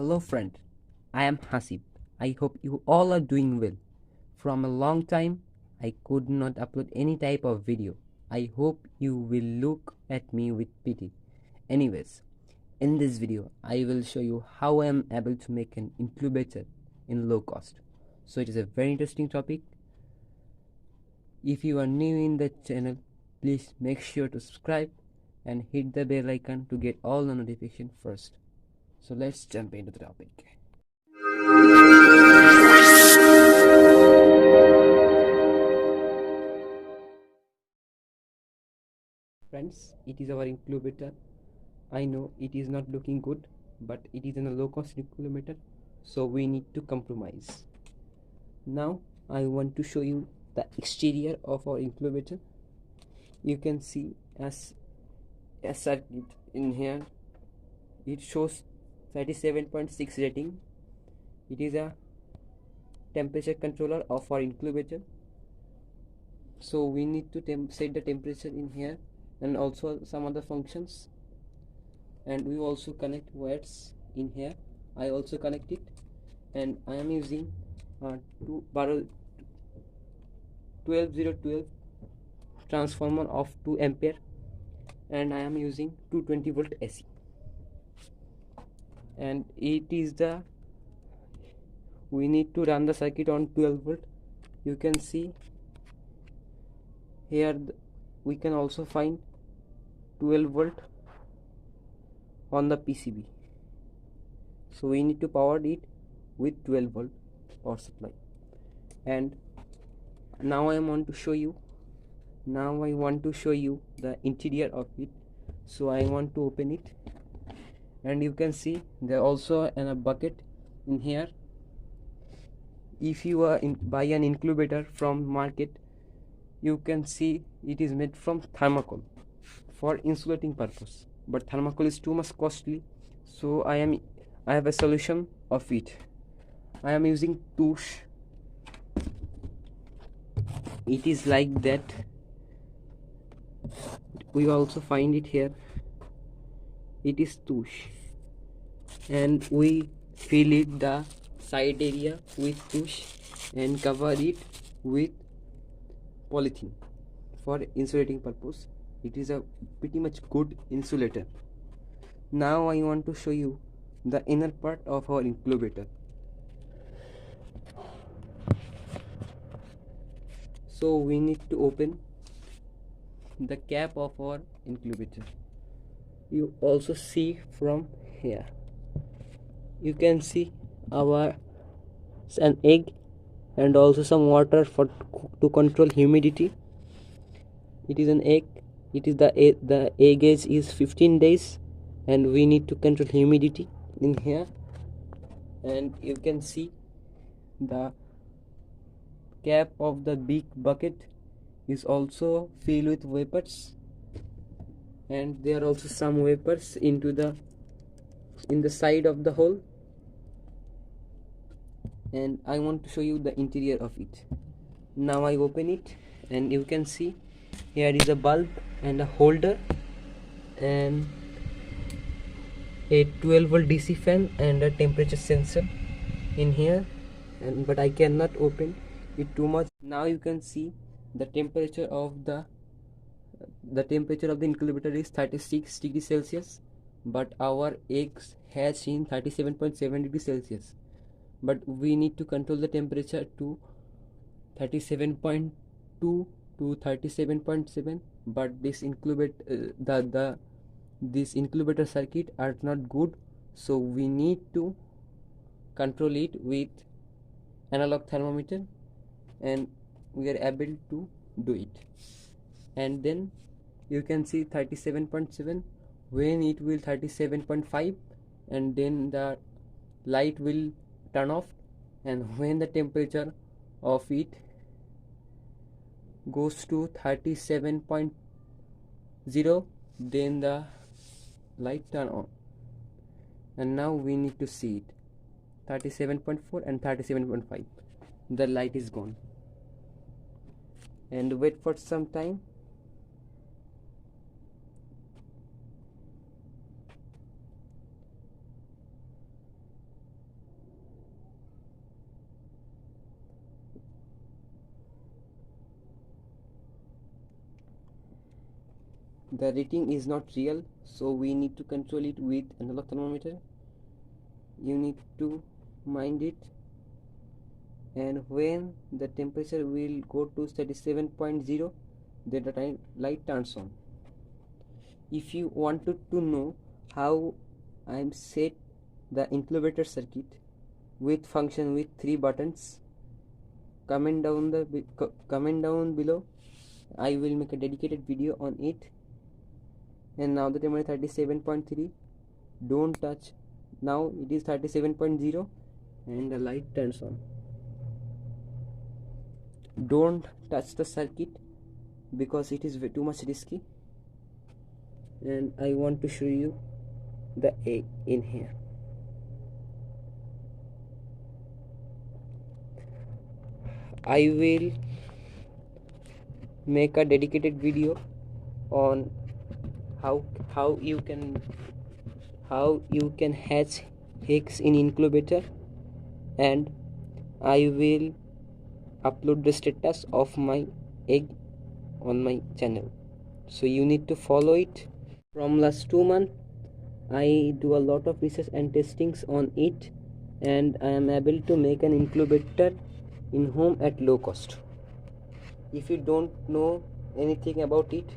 Hello friend, I am Hasib. I hope you all are doing well. From a long time, I could not upload any type of video. I hope you will look at me with pity. Anyways, in this video, I will show you how I am able to make an incubator in low cost. So it is a very interesting topic. If you are new in the channel, please make sure to subscribe and hit the bell icon to get all the notification first. So let's jump into the topic. Friends, it is our incubator. I know it is not looking good, but it is in a low cost incubator, so we need to compromise. Now I want to show you the exterior of our incubator. You can see as a circuit in here. It shows 37.6 rating. It is a temperature controller of our incubator, so we need to set the temperature in here and also some other functions. And we also connect wires in here. I also connect it, and I am using 12012 transformer of 2 ampere, and I am using 220 volt AC, and it is the we need to run the circuit on 12 volt. You can see here we can also find 12 volt on the PCB, so we need to power it with 12 volt power supply. And now I want to show you the interior of it. So I want to open it, and you can see there also a bucket in here. If you buy an incubator from market, you can see it is made from thermocol for insulating purpose, but thermocol is too much costly, so I have a solution of it. I am using tush. It is like that. We also find it here. It is tush, and we fill it the side area with tush and cover it with polythene for insulating purpose. It is a pretty much good insulator. Now I want to show you the inner part of our incubator. So we need to open the cap of our incubator. You also see from here, you can see an egg and also some water to control humidity. It is an egg. It is the egg age is 15 days, and we need to control humidity in here. And you can see the cap of the big bucket is also filled with vapors, and there are also some vapors in the side of the hole. And I want to show you the interior of it. Now I open it, and you can see here is a bulb and a holder and a 12 volt DC fan and a temperature sensor in here, but I cannot open it too much. Now you can see the temperature of the incubator is 36 degrees Celsius, but our eggs hatch in 37.7 degrees Celsius. But we need to control the temperature to 37.2 to 37.7. But this incubator circuit are not good, so we need to control it with analog thermometer, and we are able to do it. And then you can see 37.7 when it will 37.5, and then the light will turn off, and when the temperature of it goes to 37.0, then the light turn on. And now we need to see it 37.4 and 37.5. The light is gone, and wait for some time. the reading is not real, so we need to control it with analog thermometer. You need to mind it, and when the temperature will go to 37.0, then the light turns on. If you wanted to know how I'm set the incubator circuit with function with 3 buttons, comment down below. I will make a dedicated video on it. And now the temperature is 37.3. Don't touch. Now it is 37.0 and the light turns on. Don't touch the circuit because it is too much risky. And I want to show you the egg in here. I will make a dedicated video on how you can hatch eggs in incubator, and I will upload the status of my egg on my channel, so you need to follow it. From last 2 months I do a lot of research and testings on it, and I am able to make an incubator in home at low cost. If you don't know anything about it,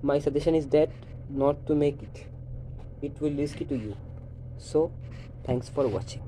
my suggestion is that not to make it. It will risky to you. So thanks for watching.